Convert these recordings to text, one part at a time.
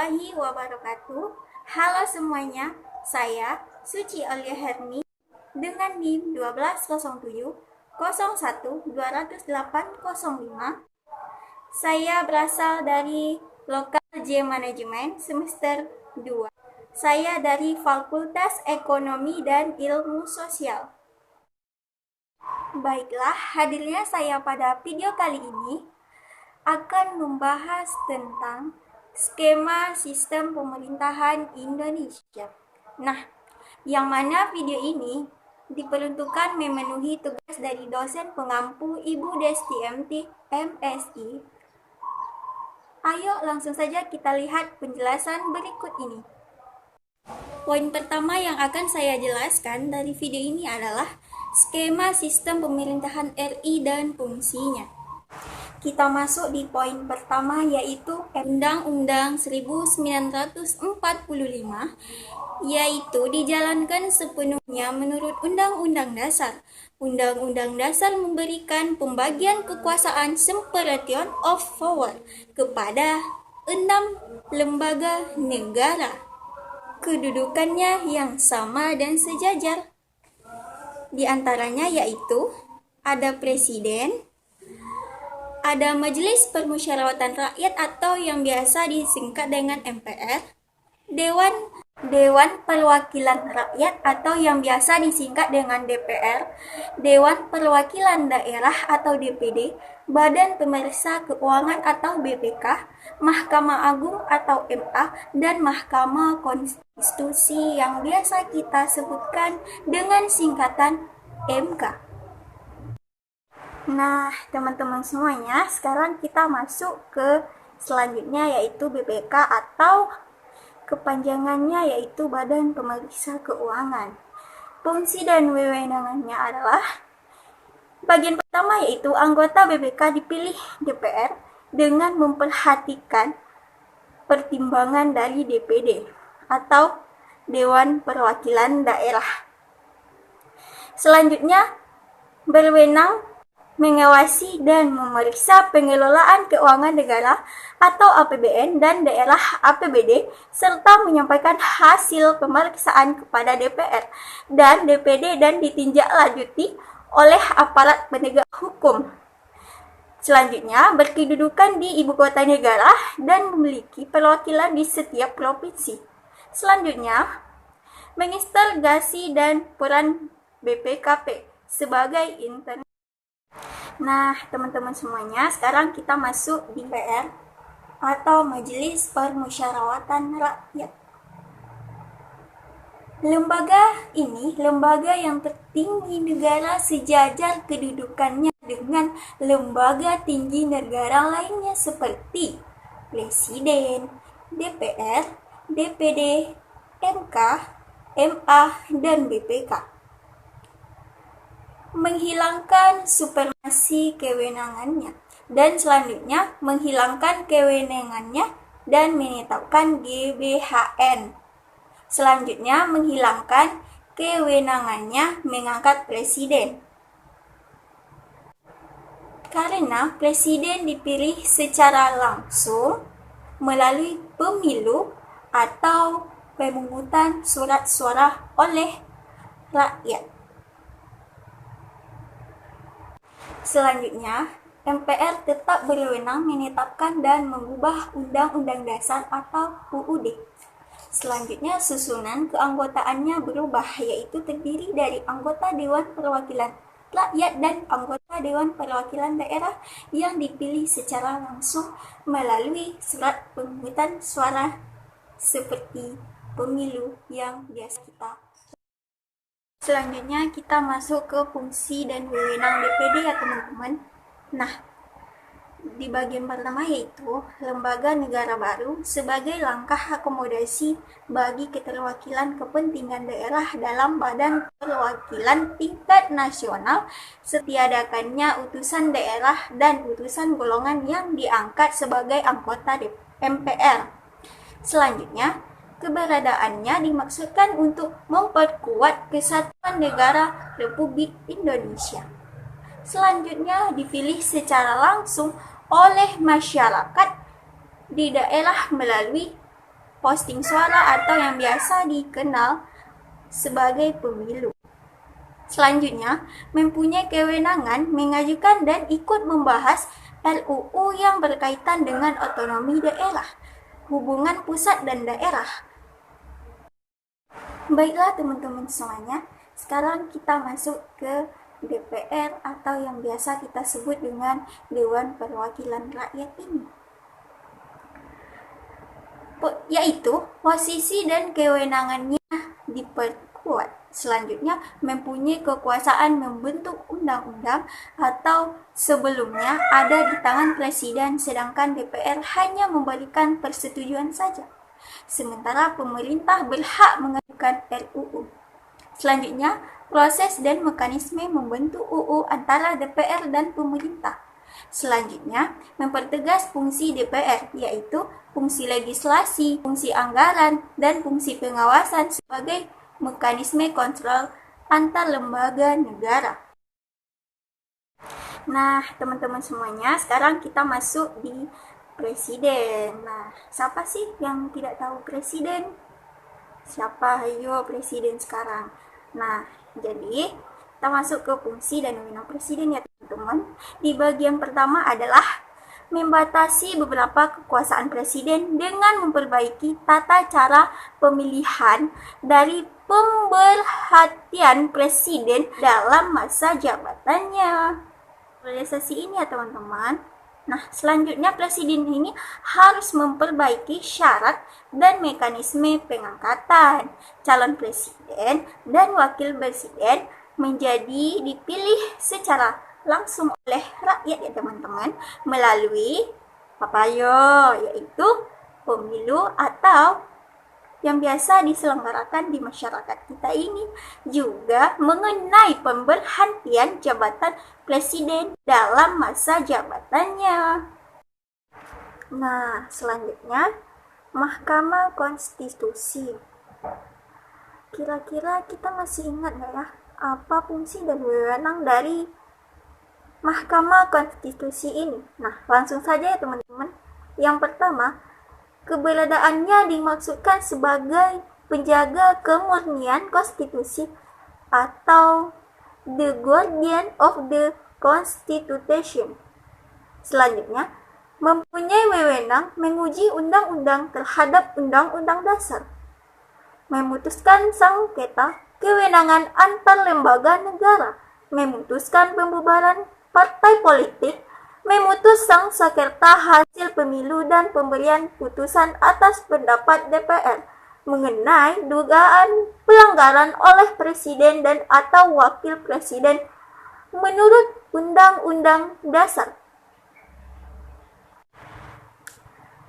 warahmatullahi wabarakatuh. Halo semuanya, saya Suci Aulia Herni dengan NIM 1207 01 20805. Saya berasal dari Lokal J Manajemen semester 2. Saya dari Fakultas Ekonomi dan Ilmu Sosial. Baiklah, hadirnya saya pada video kali ini akan membahas tentang skema sistem pemerintahan Indonesia. Nah, yang mana video ini diperuntukkan memenuhi tugas dari dosen pengampu Ibu Desti MT MSI. Ayo langsung saja kita lihat penjelasan berikut ini. Poin pertama yang akan saya jelaskan dari video ini adalah skema sistem pemerintahan RI dan fungsinya. Kita masuk di poin pertama, yaitu Undang-Undang 1945, yaitu dijalankan sepenuhnya menurut Undang-Undang Dasar. Undang-Undang Dasar memberikan pembagian kekuasaan separation of power kepada 6 lembaga negara. Kedudukannya yang sama dan sejajar. Di antaranya yaitu ada Presiden, ada Majelis Permusyawaratan Rakyat atau yang biasa disingkat dengan MPR, Dewan Perwakilan Rakyat atau yang biasa disingkat dengan DPR, Dewan Perwakilan Daerah atau DPD, Badan Pemeriksa Keuangan atau BPK, Mahkamah Agung atau MA, dan Mahkamah Konstitusi yang biasa kita sebutkan dengan singkatan MK. Nah, teman-teman semuanya, sekarang kita masuk ke selanjutnya, yaitu BPK atau kepanjangannya yaitu Badan Pemeriksa Keuangan. Fungsi dan wewenangnya adalah bagian pertama, yaitu anggota BPK dipilih DPR dengan memperhatikan pertimbangan dari DPD atau Dewan Perwakilan Daerah. Selanjutnya, berwenang mengawasi dan memeriksa pengelolaan keuangan negara atau APBN dan daerah APBD, serta menyampaikan hasil pemeriksaan kepada DPR dan DPD dan ditindaklanjuti oleh aparat penegak hukum. Selanjutnya, berkedudukan di ibu kota negara dan memiliki perwakilan di setiap provinsi. Selanjutnya, menginstalasi dan peran BPKP sebagai internal. Nah, teman-teman semuanya, sekarang kita masuk di MPR atau Majelis Permusyawaratan Rakyat. Lembaga ini lembaga yang tertinggi negara sejajar kedudukannya dengan lembaga tinggi negara lainnya seperti Presiden, DPR, DPD, MK, MA, dan BPK. Menghilangkan supremasi kewenangannya, dan selanjutnya menghilangkan kewenangannya dan menetapkan GBHN. Selanjutnya menghilangkan kewenangannya mengangkat presiden. Karena presiden dipilih secara langsung melalui pemilu atau pemungutan surat suara oleh rakyat. Selanjutnya, MPR tetap berwenang menetapkan dan mengubah Undang-Undang Dasar atau UUD. Selanjutnya, susunan keanggotaannya berubah, yaitu terdiri dari anggota Dewan Perwakilan Rakyat dan anggota Dewan Perwakilan Daerah yang dipilih secara langsung melalui surat pemungutan suara seperti pemilu yang biasa kita. Selanjutnya kita masuk ke fungsi dan wewenang DPD ya teman-teman. Nah, di bagian pertama yaitu lembaga negara baru sebagai langkah akomodasi bagi keterwakilan kepentingan daerah dalam badan perwakilan tingkat nasional, setiadakannya utusan daerah dan utusan golongan yang diangkat sebagai anggota MPR. Selanjutnya, keberadaannya dimaksudkan untuk memperkuat kesatuan negara Republik Indonesia. Selanjutnya, dipilih secara langsung oleh masyarakat di daerah melalui posting suara atau yang biasa dikenal sebagai pemilu. Selanjutnya, mempunyai kewenangan mengajukan dan ikut membahas RUU yang berkaitan dengan otonomi daerah, hubungan pusat dan daerah. Baiklah teman-teman semuanya, sekarang kita masuk ke DPR atau yang biasa kita sebut dengan Dewan Perwakilan Rakyat ini. Yaitu posisi dan kewenangannya diperkuat. Selanjutnya, mempunyai kekuasaan membentuk undang-undang atau sebelumnya ada di tangan Presiden, sedangkan DPR hanya memberikan persetujuan saja. Sementara pemerintah berhak mengajukan RUU. Selanjutnya, proses dan mekanisme membentuk UU antara DPR dan pemerintah. Selanjutnya, mempertegas fungsi DPR, yaitu fungsi legislasi, fungsi anggaran, dan fungsi pengawasan sebagai mekanisme kontrol antar lembaga negara. Nah, teman-teman semuanya, sekarang kita masuk di presiden. Nah, siapa sih yang tidak tahu presiden? Siapa? Ayo, presiden sekarang. Nah, jadi kita masuk ke fungsi dan wewenang presiden ya teman-teman. Di bagian pertama adalah membatasi beberapa kekuasaan presiden dengan memperbaiki tata cara pemilihan dari pemerhatian presiden dalam masa jabatannya. Realisasi ini ya teman-teman. Nah, selanjutnya presiden ini harus memperbaiki syarat dan mekanisme pengangkatan calon presiden dan wakil presiden menjadi dipilih secara langsung oleh rakyat ya teman-teman melalui yaitu pemilu atau yang biasa diselenggarakan di masyarakat kita ini, juga mengenai pemberhentian jabatan presiden dalam masa jabatannya. Nah, selanjutnya Mahkamah Konstitusi. Kira-kira kita masih ingat nggak ya apa fungsi dan wewenang dari Mahkamah Konstitusi ini? Nah, langsung saja ya teman-teman. Yang pertama, keberadaannya dimaksudkan sebagai penjaga kemurnian konstitusi atau the guardian of the constitution. Selanjutnya, mempunyai wewenang menguji undang-undang terhadap undang-undang dasar, memutuskan sengketa kewenangan antar lembaga negara, memutuskan pembubaran partai politik, memutus sengketa hasil pemilu dan pemberian putusan atas pendapat DPR mengenai dugaan pelanggaran oleh presiden dan atau wakil presiden menurut Undang-Undang Dasar.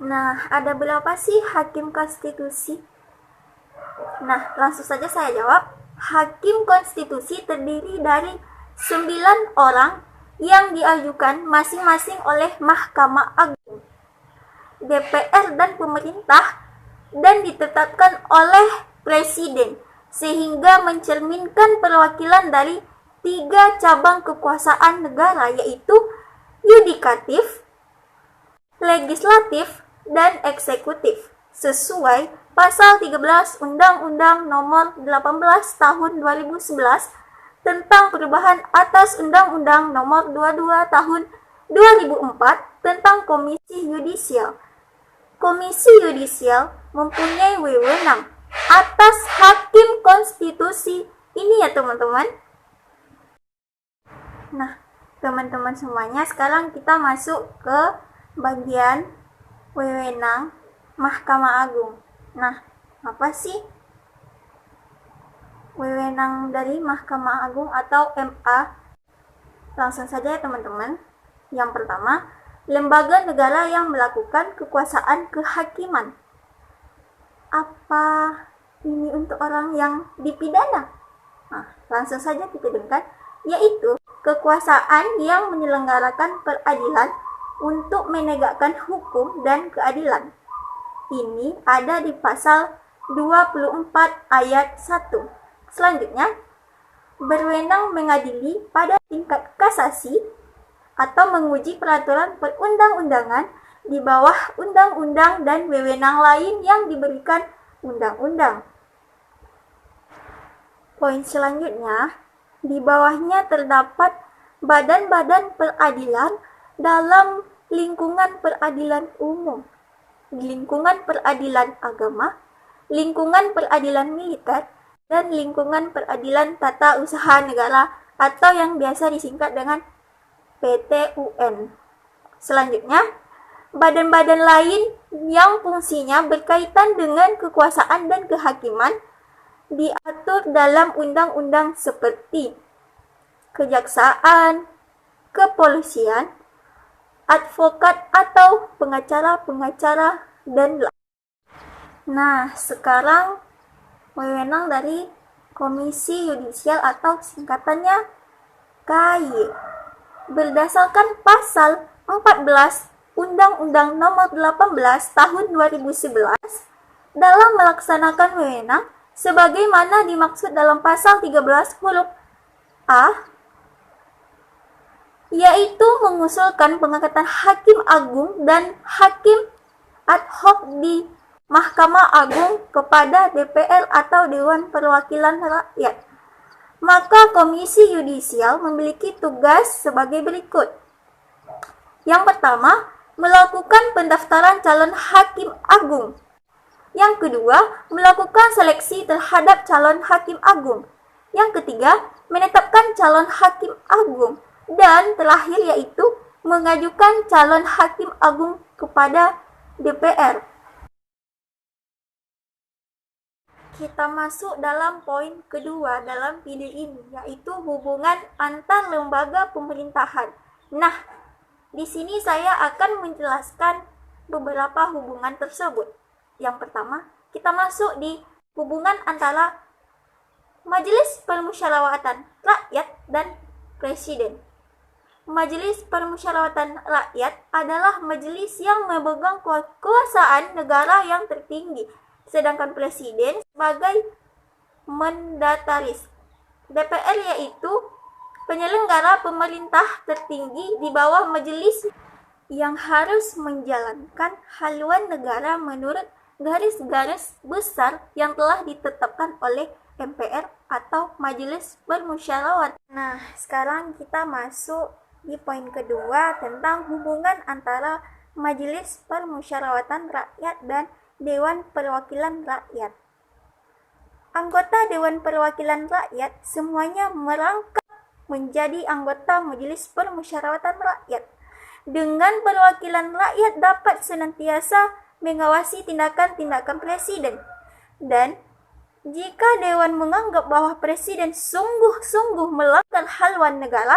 Nah, ada berapa sih hakim konstitusi? Nah, langsung saja saya jawab. Hakim konstitusi terdiri dari 9 orang yang diajukan masing-masing oleh Mahkamah Agung, DPR dan pemerintah, dan ditetapkan oleh Presiden, sehingga mencerminkan perwakilan dari 3 cabang kekuasaan negara, yaitu yudikatif, legislatif, dan eksekutif, sesuai Pasal 13 Undang-Undang Nomor 18 Tahun 2011 tentang perubahan atas Undang-Undang Nomor 22 Tahun 2004 tentang Komisi Yudisial. Komisi Yudisial mempunyai wewenang atas hakim konstitusi ini ya teman-teman. Nah, teman-teman semuanya, sekarang kita masuk ke bagian wewenang Mahkamah Agung. Nah, apa sih wewenang dari Mahkamah Agung atau MA? Langsung saja ya teman-teman. Yang pertama, lembaga negara yang melakukan kekuasaan kehakiman. Apa ini untuk orang yang dipidana? Nah, langsung saja kita dengar, yaitu kekuasaan yang menyelenggarakan peradilan untuk menegakkan hukum dan keadilan. Ini ada di pasal 24 ayat 1. Selanjutnya, berwenang mengadili pada tingkat kasasi atau menguji peraturan perundang-undangan di bawah undang-undang dan wewenang lain yang diberikan undang-undang. Poin selanjutnya, di bawahnya terdapat badan-badan peradilan dalam lingkungan peradilan umum, lingkungan peradilan agama, lingkungan peradilan militer, dan lingkungan peradilan tata usaha negara atau yang biasa disingkat dengan PT-UN. Selanjutnya, badan-badan lain yang fungsinya berkaitan dengan kekuasaan dan kehakiman diatur dalam undang-undang seperti kejaksaan, kepolisian, advokat atau pengacara-pengacara, dan lain. Nah, sekarang wewenang dari Komisi Yudisial atau singkatannya KY. Berdasarkan pasal 14 Undang-Undang Nomor 18 Tahun 2011 dalam melaksanakan wewenang sebagaimana dimaksud dalam pasal 13 huruf A, yaitu mengusulkan pengangkatan hakim agung dan hakim ad hoc di Mahkamah Agung kepada DPR atau Dewan Perwakilan Rakyat. Maka Komisi Yudisial memiliki tugas sebagai berikut. Yang pertama, melakukan pendaftaran calon hakim agung. Yang kedua, melakukan seleksi terhadap calon hakim agung. Yang ketiga, menetapkan calon hakim agung. Dan terakhir yaitu mengajukan calon hakim agung kepada DPR. Kita masuk dalam poin kedua dalam video ini, yaitu hubungan antar lembaga pemerintahan. Nah, di sini saya akan menjelaskan beberapa hubungan tersebut. Yang pertama, kita masuk di hubungan antara Majelis Permusyawaratan Rakyat dan Presiden. Majelis Permusyawaratan Rakyat adalah majelis yang memegang kekuasaan negara yang tertinggi, sedangkan Presiden sebagai mandataris. DPR yaitu penyelenggara pemerintah tertinggi di bawah majelis yang harus menjalankan haluan negara menurut garis-garis besar yang telah ditetapkan oleh MPR atau Majelis Permusyawaratan. Nah, sekarang kita masuk di poin kedua tentang hubungan antara Majelis Permusyawaratan Rakyat dan Dewan Perwakilan Rakyat. Anggota Dewan Perwakilan Rakyat semuanya merangkap menjadi anggota Majelis Permusyawaratan Rakyat. Dengan perwakilan rakyat dapat senantiasa mengawasi tindakan-tindakan Presiden. Dan jika Dewan menganggap bahwa Presiden sungguh-sungguh melanggar haluan negara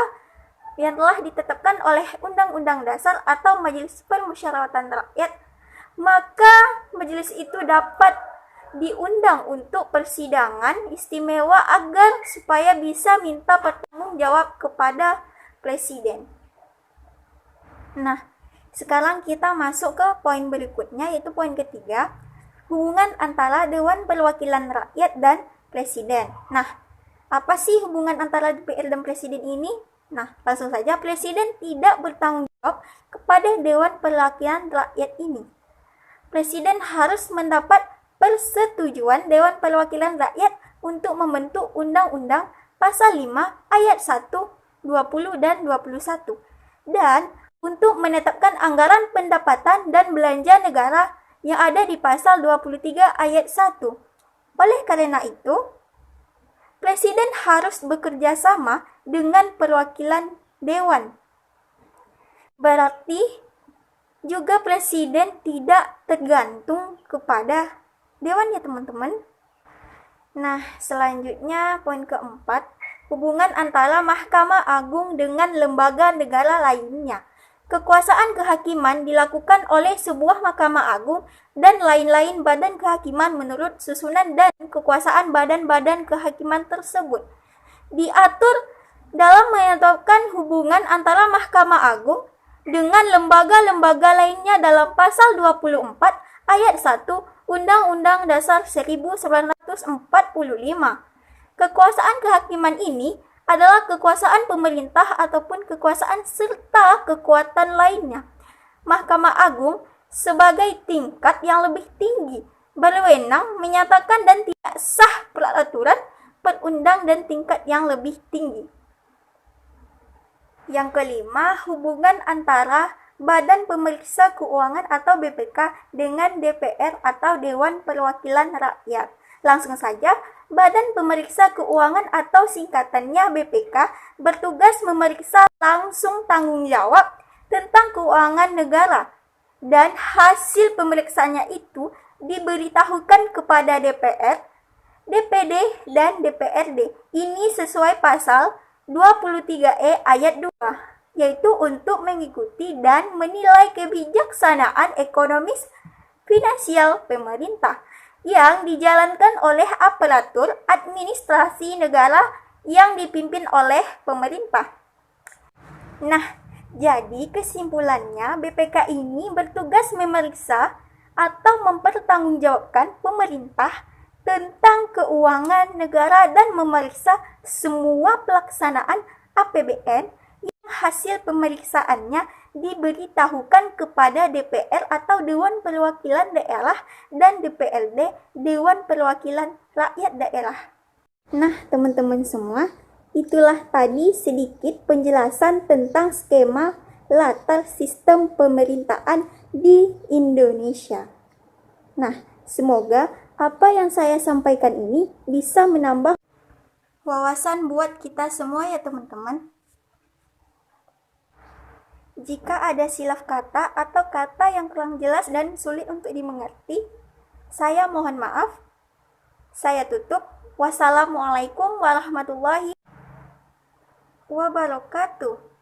yang telah ditetapkan oleh Undang-Undang Dasar atau Majelis Permusyawaratan Rakyat, maka majelis itu dapat diundang untuk persidangan istimewa agar supaya bisa minta pertanggungjawab kepada Presiden. Nah, sekarang kita masuk ke poin berikutnya, yaitu poin ketiga, hubungan antara Dewan Perwakilan Rakyat dan Presiden. Nah, apa sih hubungan antara DPR dan Presiden ini? Nah, langsung saja, Presiden tidak bertanggung jawab kepada Dewan Perwakilan Rakyat ini. Presiden harus mendapat persetujuan Dewan Perwakilan Rakyat untuk membentuk undang-undang pasal 5 ayat 1, 20 dan 21. Dan untuk menetapkan anggaran pendapatan dan belanja negara yang ada di pasal 23 ayat 1. Oleh karena itu, Presiden harus bekerja sama dengan perwakilan Dewan. Berarti juga Presiden tidak tergantung kepada Dewan ya teman-teman. Nah, selanjutnya poin keempat, hubungan antara Mahkamah Agung dengan lembaga negara lainnya. Kekuasaan kehakiman dilakukan oleh sebuah Mahkamah Agung dan lain-lain badan kehakiman menurut susunan dan kekuasaan badan-badan kehakiman tersebut. Diatur dalam menetapkan hubungan antara Mahkamah Agung dengan lembaga-lembaga lainnya dalam pasal 24 ayat 1 Undang-Undang Dasar 1945. Kekuasaan kehakiman ini adalah kekuasaan pemerintah ataupun kekuasaan serta kekuatan lainnya. Mahkamah Agung sebagai tingkat yang lebih tinggi berwenang menyatakan dan tidak sah peraturan perundang dan tingkat yang lebih tinggi. Yang kelima, hubungan antara Badan Pemeriksa Keuangan atau BPK dengan DPR atau Dewan Perwakilan Rakyat. Langsung saja, Badan Pemeriksa Keuangan atau singkatannya BPK bertugas memeriksa langsung tanggung jawab tentang keuangan negara, dan hasil pemeriksaannya itu diberitahukan kepada DPR, DPD, dan DPRD. Ini sesuai pasal 23E ayat 2, yaitu untuk mengikuti dan menilai kebijaksanaan ekonomis finansial pemerintah yang dijalankan oleh aparatur administrasi negara yang dipimpin oleh pemerintah. Nah, jadi kesimpulannya BPK ini bertugas memeriksa atau mempertanggungjawabkan pemerintah tentang keuangan negara dan memeriksa semua pelaksanaan APBN yang hasil pemeriksaannya diberitahukan kepada DPR atau Dewan Perwakilan Daerah dan DPRD, Dewan Perwakilan Rakyat Daerah. Nah, teman-teman semua, itulah tadi sedikit penjelasan tentang skema latar sistem pemerintahan di Indonesia. Nah, semoga apa yang saya sampaikan ini bisa menambah wawasan buat kita semua ya teman-teman. Jika ada silap kata atau kata yang kurang jelas dan sulit untuk dimengerti, saya mohon maaf. Saya tutup. Wassalamualaikum warahmatullahi wabarakatuh.